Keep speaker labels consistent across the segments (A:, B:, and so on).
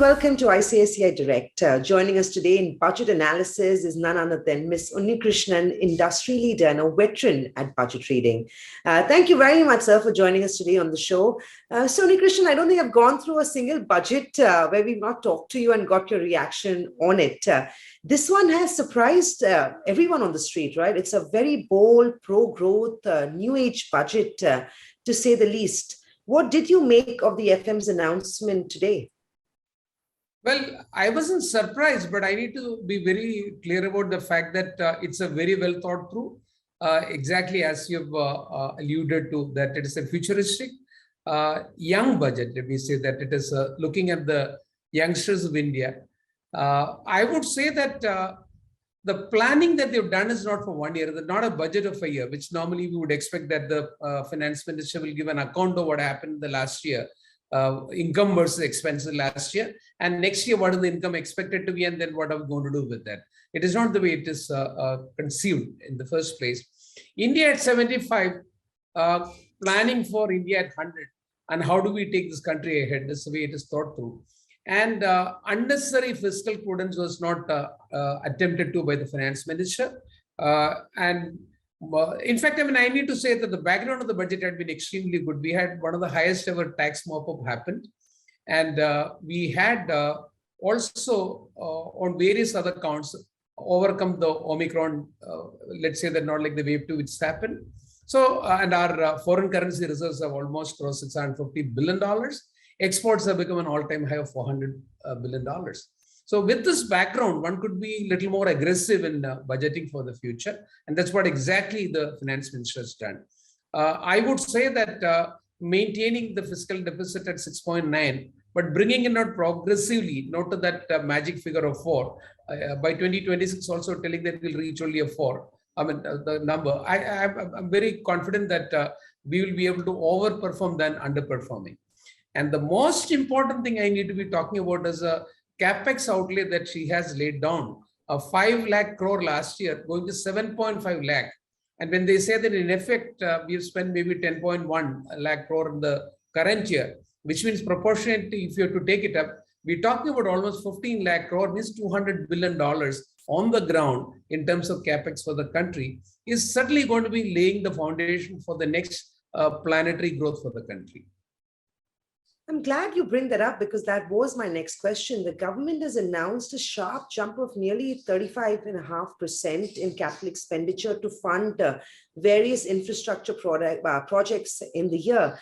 A: welcome to ICICIdirect. Joining us today in budget analysis is none other than Ms. Unnikrishnan, industry leader and a veteran at budget reading. Thank you very much, sir, for joining us today on the show. So, Unnikrishnan, I don't think I've gone through a single budget where we've not talked to you and got your reaction on it. This one has surprised everyone on the street, right? It's a very bold, pro-growth, new age budget, to say the least. What did you make of the FM's announcement today?
B: Well, I wasn't surprised, but I need to be very clear about the fact that it's a very well thought through, exactly as you've alluded to, that it is a futuristic, young budget. Let me say that it is looking at the youngsters of India. I would say that the planning that they've done is not for 1 year, not a budget of a year, which normally we would expect that the finance minister will give an account of what happened the last year. Income versus expenses last year, and next year what is the income expected to be, and then what are we going to do with that. It is not the way it is conceived in the first place. India at 75, planning for India at 100, and how do we take this country ahead? That's the way it is thought through. And unnecessary fiscal prudence was not attempted to by the finance minister. In fact, I need to say that the background of the budget had been extremely good. We had one of the highest ever tax mop-up happened. And we had also on various other counts overcome the Omicron, let's say that not like the wave 2 which happened. So, and our foreign currency reserves have almost crossed $650 billion. Exports have become an all-time high of $400 billion. So with this background, one could be a little more aggressive in budgeting for the future. And that's what exactly the finance minister has done. I would say that maintaining the fiscal deficit at 6.9, but bringing it out progressively, not to that magic figure of 4. By 2026, also telling that we'll reach only a 4. The number. I'm very confident that we will be able to overperform than underperforming. And the most important thing I need to be talking about is a capex outlay that she has laid down, a 5 lakh crore last year, going to 7.5 lakh. And when they say that in effect, we've spent maybe 10.1 lakh crore in the current year, which means proportionately, if you have to take it up, we're talking about almost 15 lakh crore, means $200 billion on the ground in terms of capex for the country, is certainly going to be laying the foundation for the next planetary growth for the country.
A: I'm glad you bring that up, because that was my next question. The government has announced a sharp jump of nearly 35.5% in capital expenditure to fund various infrastructure projects in the year.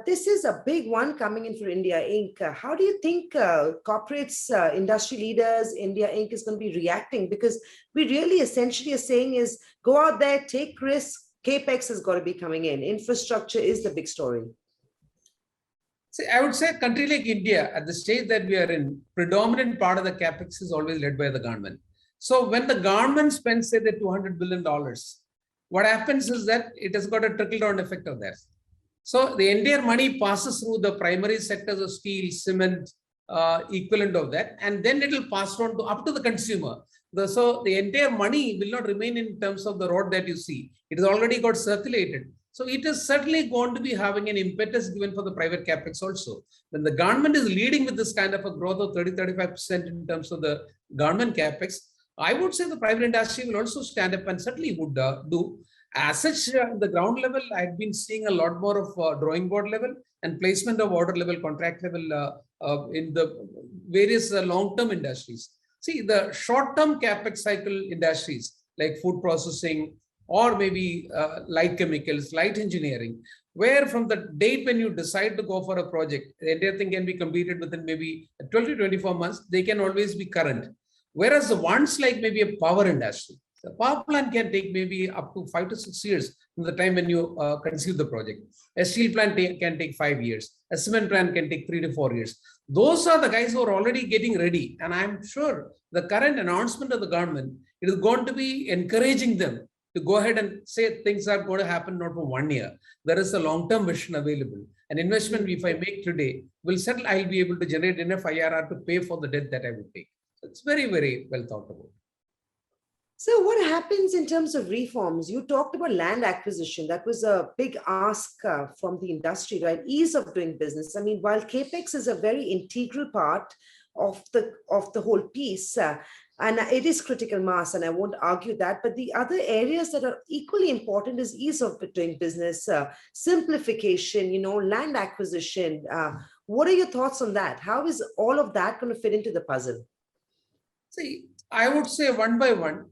A: This is a big one coming in for India Inc. How do you think corporates, industry leaders, India Inc. is going to be reacting? Because we really essentially are saying is go out there, take risks. CAPEX has got to be coming in. Infrastructure is the big story.
B: See, I would say a country like India, at the stage that we are in, predominant part of the capex is always led by the government. So when the government spends, say, the $200 billion, what happens is that it has got a trickle-down effect of that. So the entire money passes through the primary sectors of steel, cement, equivalent of that, and then it will pass on to up to the consumer. So the entire money will not remain in terms of the road that you see. It has already got circulated. So it is certainly going to be having an impetus given for the private capex also. When the government is leading with this kind of a growth of 30-35% in terms of the government capex, I would say the private industry will also stand up and certainly would do. As such, the ground level, I've been seeing a lot more of drawing board level and placement of order level, contract level in the various long-term industries. See, the short-term capex cycle industries like food processing, or maybe light chemicals, light engineering, where from the date when you decide to go for a project, the entire thing can be completed within maybe 12 to 24 months, they can always be current. Whereas the ones like maybe a power industry, the power plant can take maybe up to 5 to 6 years from the time when you conceive the project. A steel plant can take 5 years. A cement plant can take 3 to 4 years. Those are the guys who are already getting ready. And I'm sure the current announcement of the government, it is going to be encouraging them to go ahead and say things are going to happen not for 1 year. There is a long-term vision available. An investment, if I make today, will settle, I'll be able to generate enough IRR to pay for the debt that I would take. So it's very, very well thought about.
A: So what happens in terms of reforms? You talked about land acquisition. That was a big ask from the industry, right? Ease of doing business. I mean, while CAPEX is a very integral part of the whole piece. And it is critical mass, and I won't argue that. But the other areas that are equally important is ease of doing business, simplification, land acquisition. What are your thoughts on that? How is all of that going to fit into the puzzle?
B: See, I would say one by one,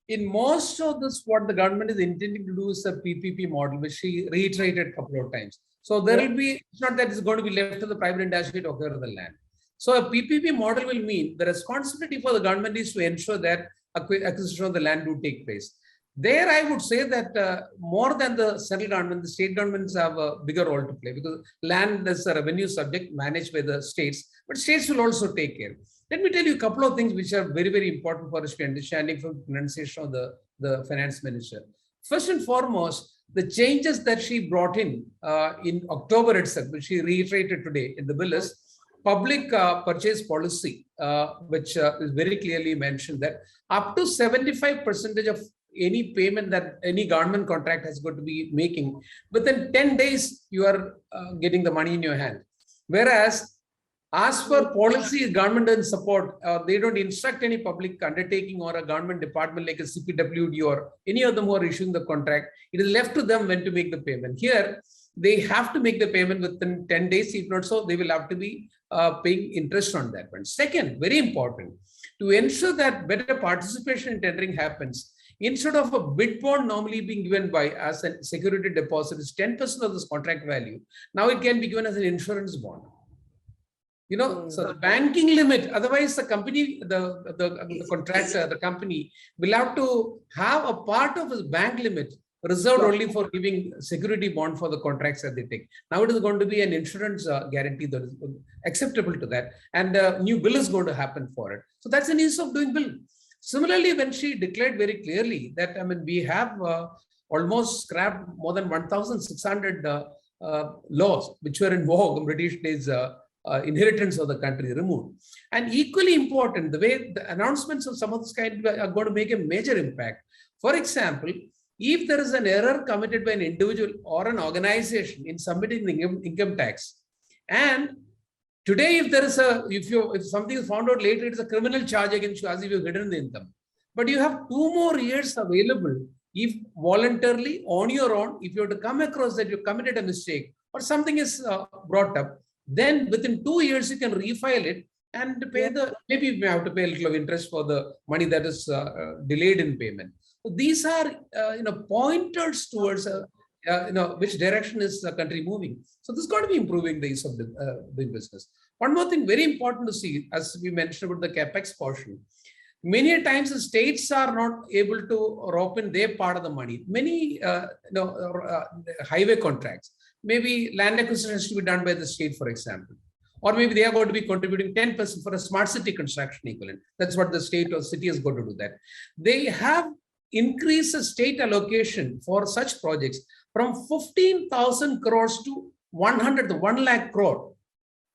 B: in most of this, what the government is intending to do is a PPP model, which she reiterated a couple of times. So there will be, it's not that it's going to be left to the private industry to acquire the land. So a PPP model will mean the responsibility for the government is to ensure that acquisition of the land do take place. There, I would say that more than the central government, the state governments have a bigger role to play, because land is a revenue subject managed by the states, but states will also take care. Let me tell you a couple of things which are very, very important for us to be understanding from the pronunciation of the finance minister. First and foremost, the changes that she brought in October itself, which she reiterated today in the bill, is public purchase policy, which is very clearly mentioned that up to 75% of any payment that any government contract has got to be making, within 10 days, you are getting the money in your hand. Whereas, as per policy, government doesn't support, they don't instruct any public undertaking or a government department like a CPWD or any of them who are issuing the contract. It is left to them when to make the payment. Here, they have to make the payment within 10 days. If not so, they will have to be paying interest on that one. Second, very important, to ensure that better participation in tendering happens, instead of a bid bond normally being given by as a security deposit is 10% of this contract value, now it can be given as an insurance bond. So the banking limit, otherwise the company, the contractor, the company will have to have a part of his bank limit reserved only for giving security bond for the contracts that they take. Now it is going to be an insurance guarantee that is acceptable to that, and a new bill is going to happen for it. So that's an ease of doing bill. Similarly, when she declared very clearly that, we have almost scrapped more than 1,600 laws which were in vogue in British days, inheritance of the country removed. And equally important, the way the announcements of some of this kind are going to make a major impact. For example, if there is an error committed by an individual or an organization in submitting the income tax, and today if something is found out later, it's a criminal charge against you as if you've hidden the income. But you have 2 more years available if voluntarily on your own, if you have to come across that you committed a mistake or something is brought up, then within 2 years you can refile it and pay maybe you may have to pay a little of interest for the money that is delayed in payment. So these are pointers towards which direction is the country moving. So this is going to be improving the ease of doing business. One more thing very important to see, as we mentioned about the capex portion, many times the states are not able to rope in their part of the money. Many highway contracts, maybe land acquisition has to be done by the state, for example, or maybe they are going to be contributing 10% for a smart city construction equivalent. That's what the state or city is going to do that. They have increased the state allocation for such projects from 15,000 crores to 1 lakh crore.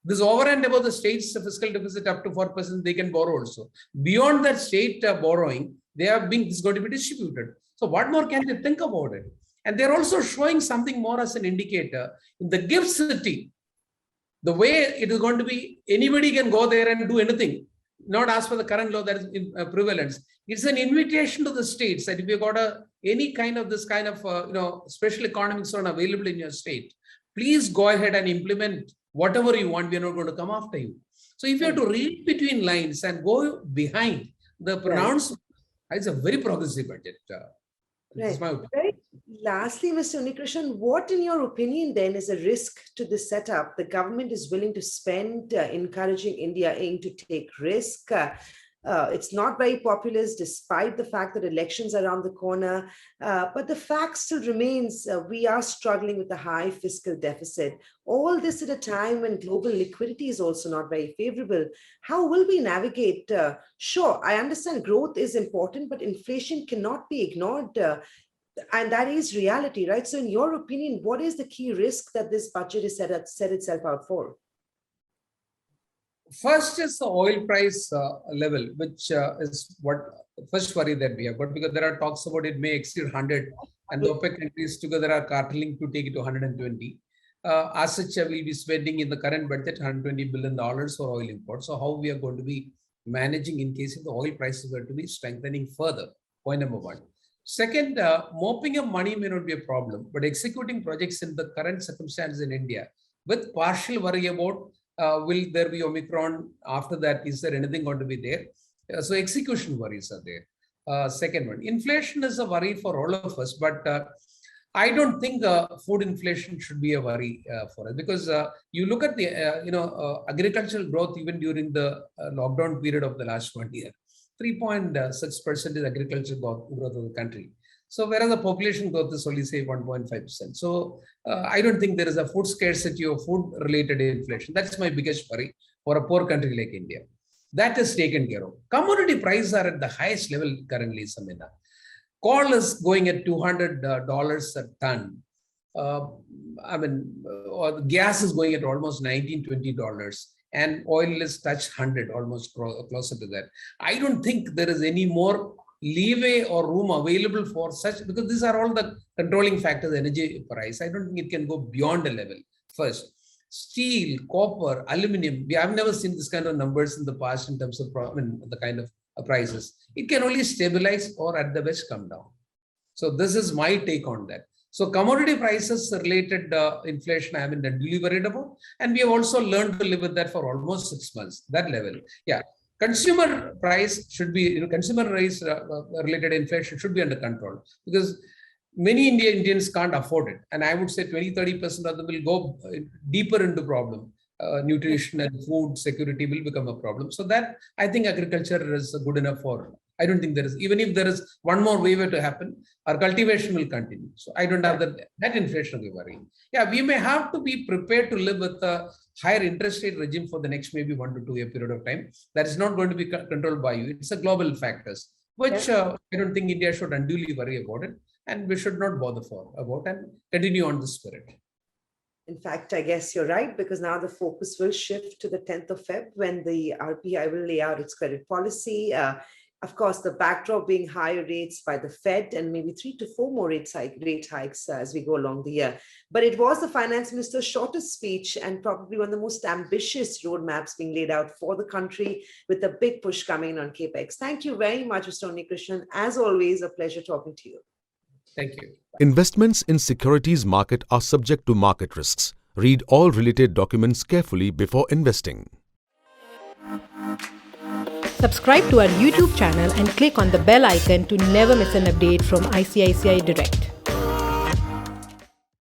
B: This over and above the state's fiscal deficit up to 4%, they can borrow also. Beyond that state borrowing, it's going to be distributed. So what more can they think about it? And they're also showing something more as an indicator. In the gift city, the way it is going to be, anybody can go there and do anything, not as per the current law that is in prevalence. It's an invitation to the states that if you've got any kind of this kind of special economic zone available in your state, please go ahead and implement whatever you want. We're not going to come after you. So if you have to read between lines and go behind the pronouncement, it's a very progressive budget.
A: Right. Lastly, Mr. Unnikrishnan, what in your opinion then is a risk to this setup? The government is willing to spend, encouraging India Inc. to take risk. It's not very populist despite the fact that elections are around the corner. But the fact still remains, we are struggling with a high fiscal deficit. All this at a time when global liquidity is also not very favorable. How will we navigate? Sure, I understand growth is important, but inflation cannot be ignored. And that is reality, right? So in your opinion, what is the key risk that this budget is set itself out for?
B: First is the oil price level, which is what first worry that we have got, because there are talks about it may exceed 100 and the OPEC countries together are carteling to take it to 120. as such, we'll be spending in the current budget $120 billion for oil imports. So how we are going to be managing in case if the oil prices were to be strengthening further? Point number one. Second, mopping up money may not be a problem, but executing projects in the current circumstances in India with partial worry about will there be Omicron after that? Is there anything going to be there? So execution worries are there. Second one, inflation is a worry for all of us, but I don't think food inflation should be a worry for us, because you look at the agricultural growth even during the lockdown period of the last 1 year, 3.6% is agricultural growth of the country. So whereas the population growth is only say 1.5%. So I don't think there is a food scarcity or food related inflation. That's my biggest worry for a poor country like India. That is taken care of. Commodity prices are at the highest level currently, Samina. Coal is going at $200 a ton. Or gas is going at almost $19, $20. And oil is touched 100, almost closer to that. I don't think there is any more leeway or room available for such, because these are all the controlling factors, energy price. I don't think it can go beyond a level. First, steel, copper, aluminum. We have never seen this kind of numbers in the past in terms of the kind of prices. It can only stabilize or at the best come down. So this is my take on that. So commodity prices related inflation I haven't really worried about. And we have also learned to live with that for almost 6 months, that level. Yeah. Consumer price should be, consumer price related inflation should be under control, because many Indians can't afford it. And I would say 20-30% of them will go deeper into problem. Nutrition and food security will become a problem. So that I think agriculture is good enough for. I don't think there is, even if there is one more wave to happen, our cultivation will continue. So I don't have that inflation to be worrying. Yeah, we may have to be prepared to live with a higher interest rate regime for the next maybe 1 to 2 year period of time. That is not going to be controlled by you. It's a global factors, which I don't think India should unduly worry about it. And we should not bother about and continue on this spirit.
A: In fact, I guess you're right, because now the focus will shift to the 10th of Feb when the RBI will lay out its credit policy. Of course, the backdrop being higher rates by the Fed and maybe 3 to 4 more rate hikes as we go along the year. But it was the finance minister's shortest speech and probably one of the most ambitious roadmaps being laid out for the country, with a big push coming in on CapEx. Thank you very much, Mr. Unnikrishnan. As always, a pleasure talking to you.
B: Thank you.
C: Investments in securities market are subject to market risks. Read all related documents carefully before investing.
D: Subscribe to our YouTube channel and click on the bell icon to never miss an update from ICICI Direct.